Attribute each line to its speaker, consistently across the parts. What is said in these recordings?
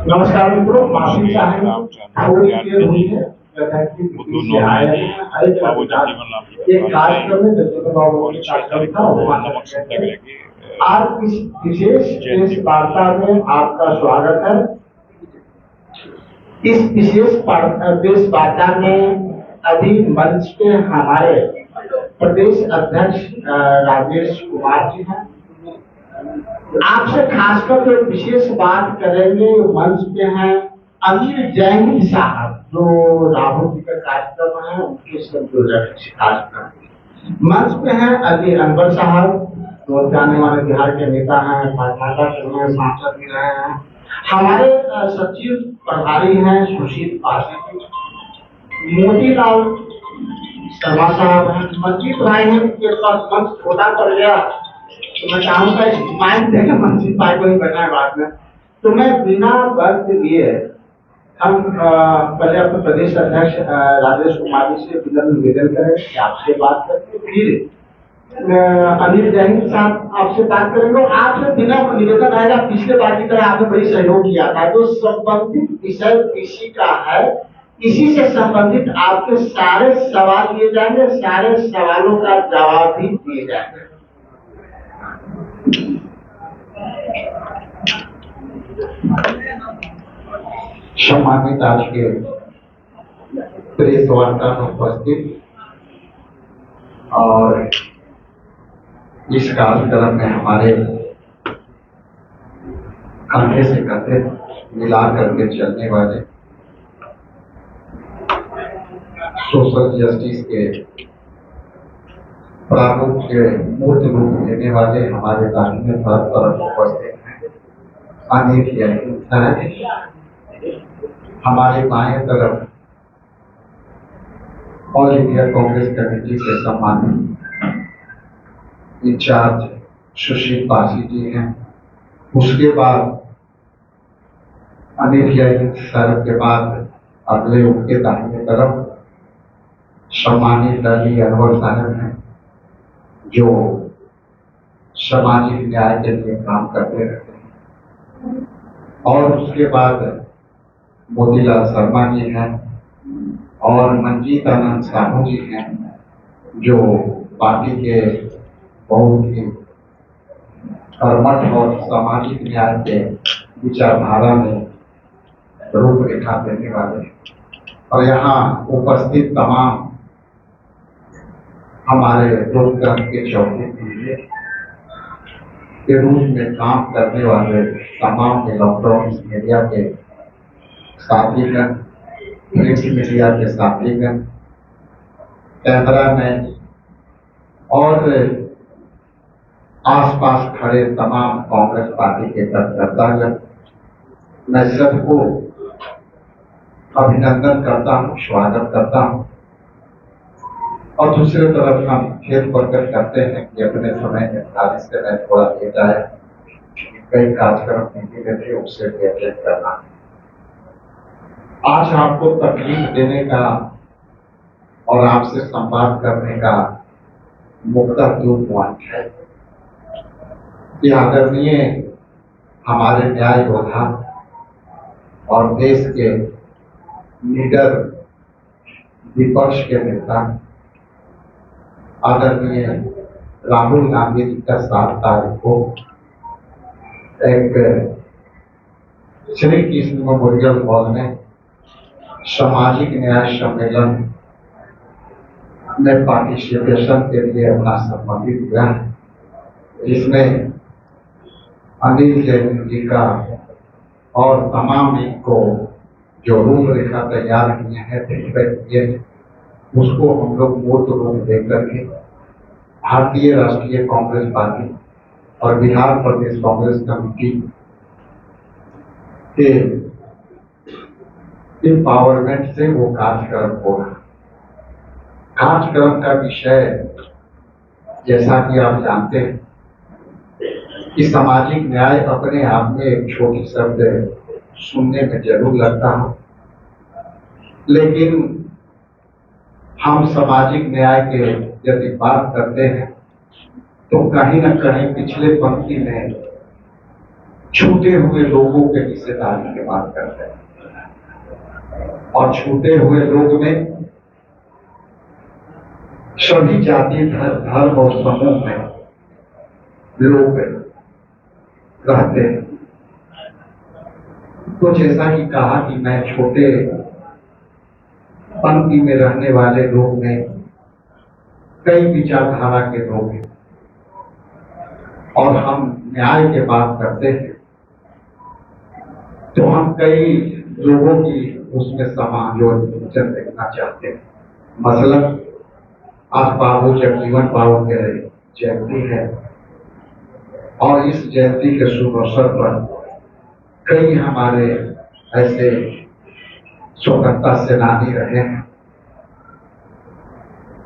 Speaker 1: नमस्कार मित्रों, माफी चाहेंगे थोड़ी देर हुई है।
Speaker 2: वो दोनों बाबू जगजीवन राम जी
Speaker 1: एक कार्यक्रम में जगजीवन बाबू
Speaker 2: और
Speaker 1: जी
Speaker 2: 6 तारीख
Speaker 1: था
Speaker 2: को
Speaker 1: वहाँ
Speaker 2: नमक सत्याग्रह की
Speaker 1: आज इस विशेष प्रेस वार्ता में आपका स्वागत है। इस विशेष प्रेस वार्ता में अभी मंच पे हमारे प्रदेश अध्यक्ष राजेश कुमार जी हैं। आपसे खासकर जो विशेष बात करेंगे मंच पे हैं अमीर जैन साहब, जो राहुल जी का कार्यक्रम है उनके संयोजक कार्यक्रम। मंच पे हैं अली अनवर साहब, जो जाने वाले बिहार के नेता हैं, भाजपा के सांसद भी रहे हैं। हमारे सचिव प्रभारी हैं सुशील पासी जी, मोतीलाल शर्मा साहब हैं, मंजीत भाई हैं। उनके पास मंच छोटा पड़ गया तो मैं चाहूंगा माइक देकर मंजीत भाई को ही बैठा है बाद में। तो मैं बिना वक्त लिए हम पहले अपने प्रदेश अध्यक्ष राजेश कुमार जी से विनम्र निवेदन करें कि आपसे बात करके फिर अनिल जैन साहब आपसे बात करेंगे। और आपसे बिना निवेदन आएगा, पिछले बार की तरह आपने बड़ी सहयोग किया था, जो संबंधित विषय इसी का है, इसी से संबंधित आपके सारे सवाल लिए जाएंगे, सारे सवालों का जवाब भी दिए जाएंगे।
Speaker 3: सम्मानित आज के प्रेस वार्ता में उपस्थित और इस कार्यक्रम में हमारे कंधे से कंधे मिला करके चलने वाले सोशल जस्टिस के प्रारूप के मूर्त रूप लेने वाले हमारे दाहिने तरफ उपस्थित हैं अनेक है। हमारे बाएं तरफ ऑल इंडिया कांग्रेस कमेटी के सम्मानित इंचार्ज सुशील पासी जी हैं। उसके बाद अनिल जैन सर के बाद अगले उनके दाहिने तरफ सम्मानित अली अनवर साहब हैं, जो सामाजिक न्याय के लिए काम करते रहते हैं। और उसके बाद मोतीलाल शर्मा जी हैं और मंजीत आनंद साहू जी हैं, जो पार्टी के बहुत ही कर्मठ और सामाजिक न्याय के विचारधारा में रूपरेखा देने वाले। और यहाँ उपस्थित तमाम हमारे लोकतंत्र के चौथे पीढ़ी के रूप में काम करने वाले तमाम इलेक्ट्रॉनिक्स मीडिया के साथीगण, प्रिंट मीडिया के साथीगण, कैमरामैन और आसपास खड़े तमाम कांग्रेस पार्टी के कार्यकर्तागण, मैं सबको अभिनंदन करता हूँ, स्वागत करता हूँ। और दूसरी तरफ हम खेत प्रकट करते हैं कि अपने समय निर्धारित से मैं थोड़ा लेट आया, कई कार्यक्रम नहीं थे, उससे भी अटेंड करना। आज आपको तकलीफ देने का और आपसे संवाद करने का मुद्दा 2 पॉइंट है कि आदरणीय हमारे न्याय योद्धा और देश के लीडर, विपक्ष के नेता आदरणीय राहुल गांधी जी का 7 तारीख को एक श्री कृष्ण मेमोरियल हॉल में सामाजिक न्याय सम्मेलन में पार्टिसिपेशन के लिए अपना संबंधित हुआ है, जिसमें अनिल जैन जी का और तमाम को जो रूपरेखा तैयार किए हैं, किए हैं, उसको हम लोग मूर्त रूप देकर के भारतीय राष्ट्रीय कांग्रेस पार्टी और बिहार प्रदेश कांग्रेस कमेटी के एम्पावरमेंट से वो कार्यक्रम होगा। कार्यक्रम का विषय जैसा कि आप जानते हैं कि सामाजिक न्याय अपने आप में एक छोटी शब्द सुनने में जरूर लगता है, लेकिन हम सामाजिक न्याय के यदि बात करते हैं तो कहीं न कहीं पिछले पंक्ति में छूटे हुए लोगों के हिस्सेदारी की बात करते हैं। और छूटे हुए लोग में सभी जाति धर्म और समूह में लोग रहते हैं। तो जैसा कि कहा कि मैं छोटे पंक्ति में रहने वाले लोग में कई विचारधारा के लोग हैं और हम न्याय की बात करते हैं तो हम कई लोगों की उसमें समायोजन देखना चाहते हैं। मसलन आज बाबू जगजीवन बाबू के जयंती है और इस जयंती के शुभ अवसर पर कई हमारे ऐसे स्वतंत्रता सेनानी रहे हैं,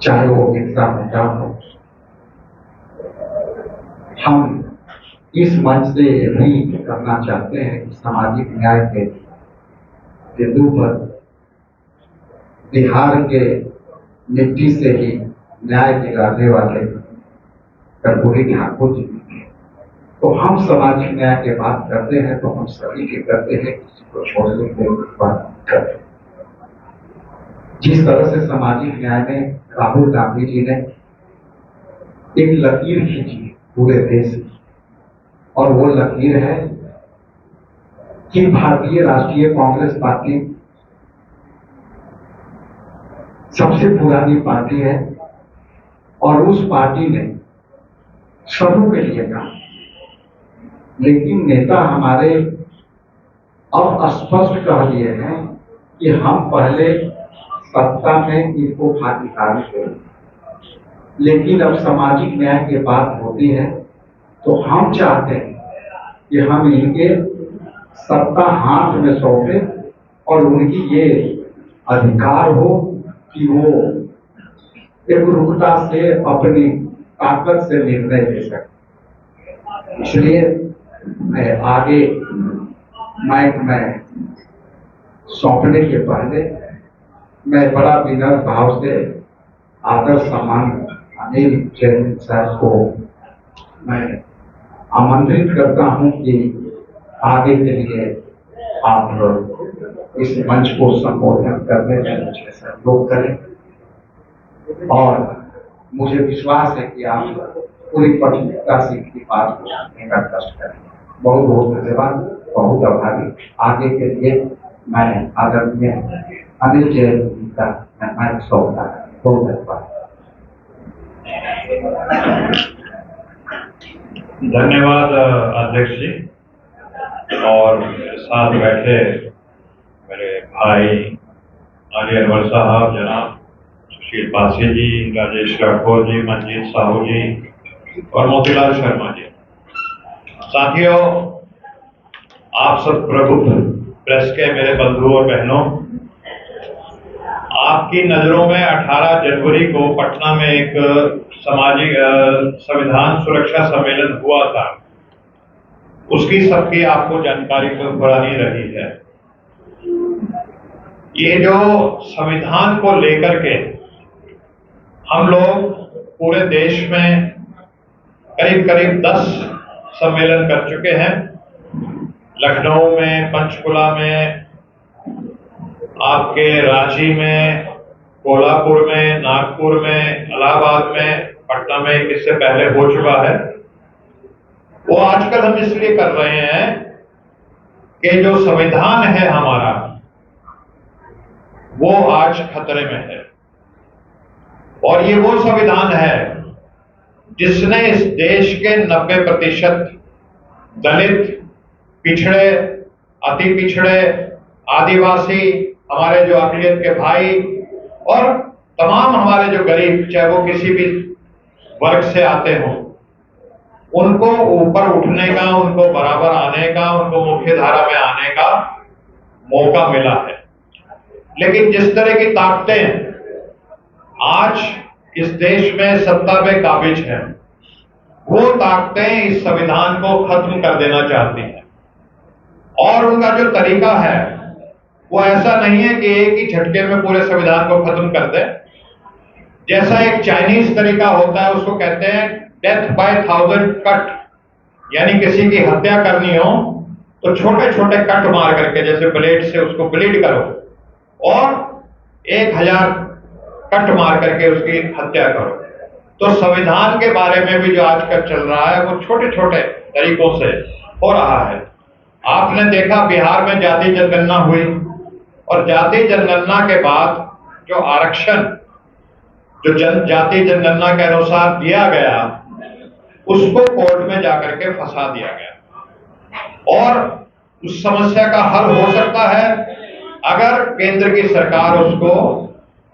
Speaker 3: चाहे वो बिरसा मुंडा हो। हम इस मंच से भी करना चाहते हैं कि सामाजिक न्याय के बिंदु पर बिहार के मिट्टी से ही न्याय दिलाने वाले कर्पूरी ठाकुर जी, तो हम सामाजिक न्याय की बात करते हैं तो हम सभी के करते हैं, किसी को छोड़ने की बात करते हैं। जिस तरह से सामाजिक न्याय में राहुल गांधी जी ने एक लकीर खींची पूरे देश की, और वो लकीर है कि भारतीय राष्ट्रीय कांग्रेस पार्टी सबसे पुरानी पार्टी है और उस पार्टी ने सबों के लिए काम, लेकिन नेता हमारे अब स्पष्ट कह दिए हैं कि हम पहले सत्ता में इनको भागीदारी करें, लेकिन अब सामाजिक न्याय की बात होती है तो हम चाहते हैं कि हम इनके सत्ता हाथ में सौंपे और उनकी ये अधिकार हो कि वो एकरूपता से अपनी ताकत से निर्णय ले सके। इसलिए मैं आगे माइक में सौंपने के पहले मैं बड़ा विनम्र भाव से आदर सम्मान अनिल जैन साहब को मैं आमंत्रित करता हूं कि आगे के लिए आप इस मंच को संबोधन करने में मुझे सहयोग करें और मुझे विश्वास है कि आप पूरी प्राथमिकता से इनकी बात को सुनने का कष्ट करें। बहुत बहुत धन्यवाद, बहुत आभारी। आगे के लिए मैं आदरणीय अनिल जैन जी का मैं सौंपता हूं। बहुत धन्यवाद।
Speaker 4: धन्यवाद अध्यक्ष जी और साथ बैठे मेरे भाई अली अनवर साहब, जनाब सुशील पासी जी, राजेश राठौर जी, मंजीत साहू जी और मोतीलाल शर्मा जी। साथियों, आप सब प्रबुद्ध प्रेस के मेरे बंधु और बहनों, आपकी नजरों में 18 जनवरी को पटना में एक सामाजिक संविधान सुरक्षा सम्मेलन हुआ था, उसकी सबकी आपको जानकारी तो पुरानी रही है। ये जो संविधान को लेकर के हम लोग पूरे देश में करीब करीब 10 सम्मेलन कर चुके हैं। लखनऊ में, पंचकुला में, आपके रांची में, कोल्हापुर में, नागपुर में, इलाहाबाद में, पटना में इससे पहले हो चुका है। वो आजकल हम इसलिए कर रहे हैं कि जो संविधान है हमारा वो आज खतरे में है और ये वो संविधान है जिसने इस देश के 90% दलित, पिछड़े, अति पिछड़े, आदिवासी, हमारे जो अकलियत के भाई और तमाम हमारे जो गरीब, चाहे वो किसी भी वर्ग से आते हों, उनको ऊपर उठने का, उनको बराबर आने का, उनको मुख्य धारा में आने का मौका मिला है। लेकिन जिस तरह की ताकतें आज इस देश में सत्ता पे काबिज हैं, वो ताकतें इस संविधान को खत्म कर देना चाहती हैं और उनका जो तरीका है वो ऐसा नहीं है कि एक ही झटके में पूरे संविधान को खत्म कर दे। जैसा एक चाइनीज तरीका होता है, उसको कहते हैं डेथ बाय 1000 कट, यानी किसी की हत्या करनी हो तो छोटे छोटे कट मार करके, जैसे ब्लेड से उसको ब्लीड करो और 1000 कट मार करके उसकी हत्या करो। तो संविधान के बारे में भी जो आजकल चल रहा है वो छोटे छोटे तरीकों से हो रहा है। आपने देखा बिहार में जाति जनगणना हुई और जाति जनगणना के बाद जो आरक्षण जो जाति जनगणना के अनुसार दिया गया उसको कोर्ट में जाकर के फंसा दिया गया। और उस समस्या का हल हो सकता है अगर केंद्र की सरकार उसको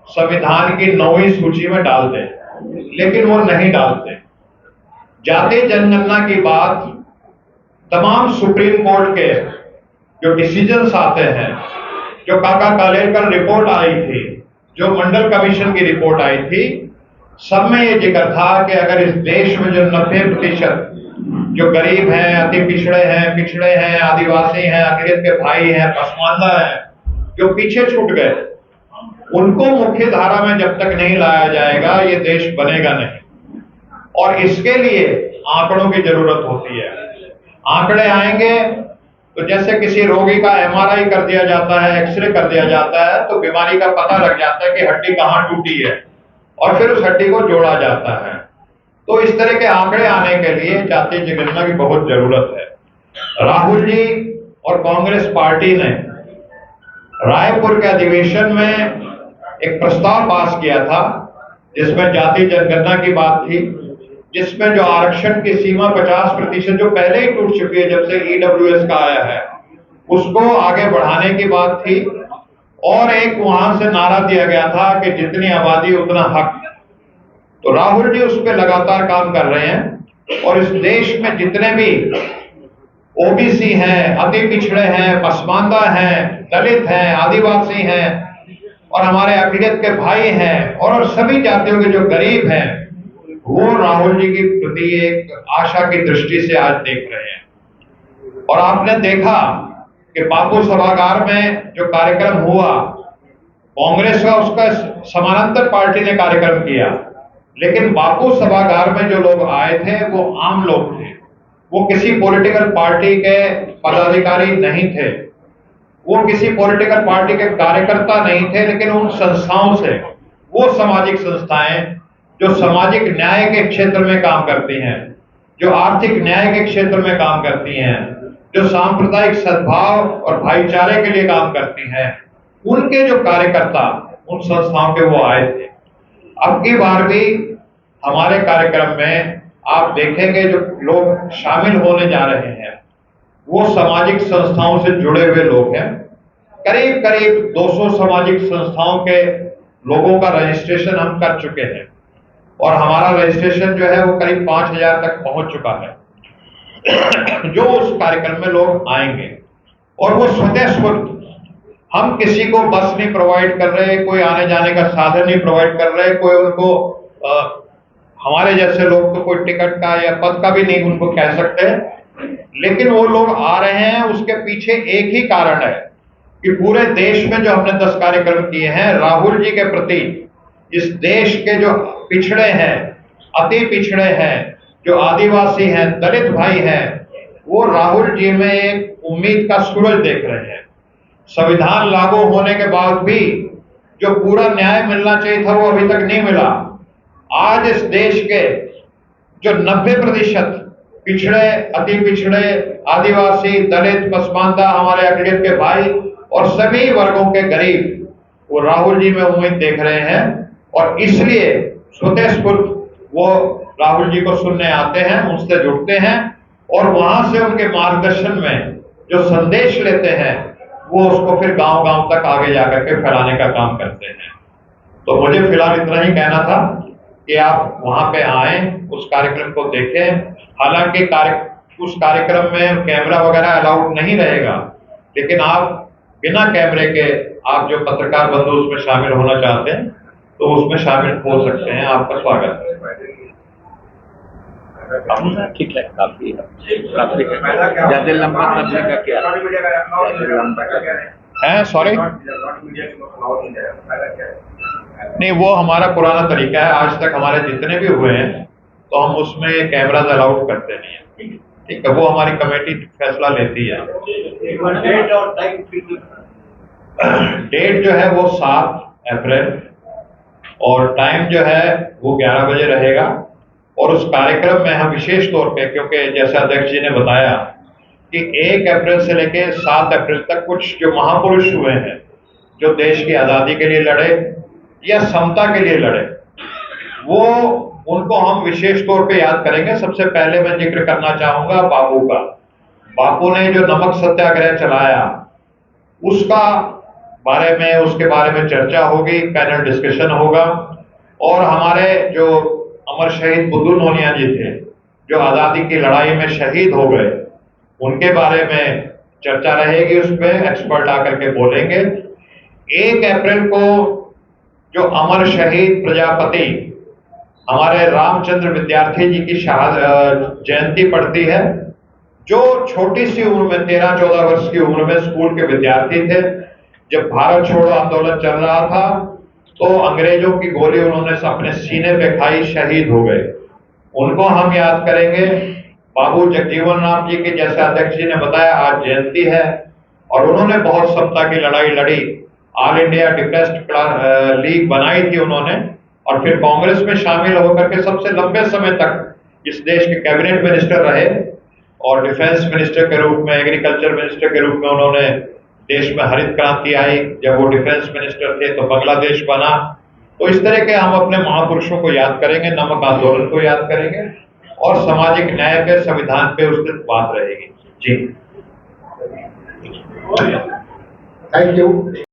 Speaker 4: संविधान की 9वीं सूची में डाल दे, लेकिन वो नहीं डालते। जाति जनगणना की बात तमाम सुप्रीम कोर्ट के जो डिसीजंस आते हैं, जो काका कालेलकर रिपोर्ट आई थी, जो मंडल कमीशन की रिपोर्ट आई थी, सब में ये जिक्र था कि अगर इस देश में जो 90% जो गरीब हैं, अति पिछड़े हैं, आदिवासी हैं, अकलियत के भाई हैं, पसमानदा हैं, जो पीछे छूट गए, उनको मुख्य धारा में जब तक नहीं लाया जाएगा ये देश बनेगा नहीं। और इसके लिए आंकड़ों की जरूरत होती है। आंकड़े आएंगे तो जैसे किसी रोगी का MRI कर दिया जाता है, एक्सरे कर दिया जाता है, तो बीमारी का पता लग जाता है कि हड्डी कहाँ टूटी है और फिर उस हड्डी को जोड़ा जाता है। तो इस तरह के आंकड़े आने के लिए जाति जनगणना की बहुत जरूरत है। राहुल जी और कांग्रेस पार्टी ने रायपुर के अधिवेशन में एक प्रस्ताव पास किया था जिसमें जाति जनगणना की बात थी, जिसमें जो आरक्षण की सीमा 50% जो पहले ही टूट चुकी है जब से EWS का आया है, उसको आगे बढ़ाने की बात थी। और एक वहां से नारा दिया गया था कि जितनी आबादी उतना हक। तो राहुल जी उस पर लगातार काम कर रहे हैं और इस देश में जितने भी OBC हैं, अति पिछड़े हैं, पसमानदा हैं, दलित हैं, आदिवासी हैं और हमारे अकलियत के भाई हैं और सभी जातियों के जो गरीब हैं, वो राहुल जी की प्रति एक आशा की दृष्टि से आज देख रहे हैं। और आपने देखा कि बापू सभागार में जो कार्यक्रम हुआ, कांग्रेस का उसका समानांतर पार्टी ने कार्यक्रम किया, लेकिन बापू सभागार में जो लोग आए थे वो आम लोग थे, वो किसी पॉलिटिकल पार्टी के पदाधिकारी नहीं थे, वो किसी पॉलिटिकल पार्टी के कार्यकर्ता नहीं थे, लेकिन उन संस्थाओं से, वो सामाजिक संस्थाएं जो सामाजिक न्याय के क्षेत्र में काम करती हैं, जो आर्थिक न्याय के क्षेत्र में काम करती हैं, जो सांप्रदायिक सद्भाव और भाईचारे के लिए काम करती हैं, उनके जो कार्यकर्ता उन संस्थाओं के वो आए थे। अब की बार भी हमारे कार्यक्रम में आप देखेंगे जो लोग शामिल होने जा रहे हैं वो सामाजिक संस्थाओं से जुड़े हुए लोग हैं। करीब करीब 200 सामाजिक संस्थाओं के लोगों का रजिस्ट्रेशन हम कर चुके हैं और हमारा रजिस्ट्रेशन जो है वो करीब 5000 तक पहुंच चुका है जो उस कार्यक्रम में लोग आएंगे। और वो स्वतः स्फूर्त, हम किसी को बस नहीं प्रोवाइड कर रहे, कोई आने जाने का साधन नहीं प्रोवाइड कर रहे, कोई उनको हमारे जैसे लोग तो कोई टिकट का या पद का भी नहीं उनको कह सकते, लेकिन वो लोग आ रहे हैं। उसके पीछे एक ही कारण है कि पूरे देश में जो हमने 10 कार्यक्रम किए हैं राहुल जी के प्रति, इस देश के जो पिछड़े हैं, अति पिछड़े हैं, जो आदिवासी हैं, दलित भाई हैं, वो राहुल जी में एक उम्मीद का सूरज देख रहे हैं। संविधान लागू होने के बाद भी जो पूरा न्याय मिलना चाहिए था वो अभी तक नहीं मिला। आज इस देश के जो 90% पिछड़े, अति पिछड़े, आदिवासी, दलित, पसमानदा, हमारे अकलियत के भाई और सभी वर्गों के गरीब वो राहुल जी में उम्मीद देख रहे हैं और इसलिए स्वतः स्फूर्त वो राहुल जी को सुनने आते हैं, उनसे जुड़ते हैं और वहां से उनके मार्गदर्शन में जो संदेश लेते हैं वो उसको फिर गांव-गांव तक आगे जाकर के फैलाने का काम करते हैं। तो मुझे फिलहाल इतना ही कहना था कि आप वहां पे आएं, उस कार्यक्रम को देखें। हालांकि उस कार्यक्रम में कैमरा वगैरह अलाउड नहीं रहेगा, लेकिन आप बिना कैमरे के, आप जो पत्रकार बंधु उसमें शामिल होना चाहते हैं तो उसमें शामिल हो सकते हैं। आपका स्वागत है।
Speaker 5: ठीक है, काफी ज्यादा लंबा करने का क्या
Speaker 4: है? सॉरी, नहीं, वो हमारा पुराना तरीका है। आज तक हमारे जितने भी हुए हैं तो हम उसमें कैमराज अलाउड करते नहीं है। ठीक है, वो हमारी कमेटी फैसला लेती है। डेट जो है वो 7 अप्रैल और टाइम जो है वो 11 बजे रहेगा। और उस कार्यक्रम में हम विशेष तौर पे, क्योंकि जैसे अध्यक्ष जी ने बताया कि 1 अप्रैल से लेकर 7 अप्रैल तक कुछ जो महापुरुष हुए हैं, जो देश की आजादी के लिए लड़े या समता के लिए लड़े, वो उनको हम विशेष तौर पे याद करेंगे। सबसे पहले मैं जिक्र करना चाहूंगा बापू का। बापू ने जो नमक सत्याग्रह चलाया उसका उसके बारे में चर्चा होगी, पैनल डिस्कशन होगा। और हमारे जो अमर शहीद बुद्धू नोनिया जी थे, जो आजादी की लड़ाई में शहीद हो गए, उनके बारे में चर्चा रहेगी, उसमें एक्सपर्ट आकर के बोलेंगे। 1 अप्रैल को जो अमर शहीद प्रजापति हमारे रामचंद्र विद्यार्थी जी की जयंती पड़ती है, जो छोटी सी उम्र में 13-14 वर्ष की उम्र में स्कूल के विद्यार्थी थे। जब भारत छोड़ो आंदोलन चल रहा था तो अंग्रेजों की गोली उन्होंने अपने सीने पे खाई, शहीद हो गए। उनको हम याद करेंगे। बाबू जगजीवन राम जी की, जैसे अध्यक्ष जी ने बताया, आज जयंती है और उन्होंने बहुत समता की लड़ाई लड़ी। ऑल इंडिया डिप्रेस्ड लीग बनाई थी उन्होंने और फिर कांग्रेस में शामिल होकर के सबसे लंबे समय तक इस देश के कैबिनेट मिनिस्टर रहे और डिफेंस मिनिस्टर के रूप में, एग्रीकल्चर मिनिस्टर के रूप में उन्होंने देश में हरित क्रांति आई। जब वो डिफेंस मिनिस्टर थे तो बांग्लादेश बना। तो इस तरह के हम अपने महापुरुषों को याद करेंगे, नमक आंदोलन को याद करेंगे और सामाजिक न्याय पे, संविधान पे उस दिन बात रहेगी। जी
Speaker 1: थैंक यू।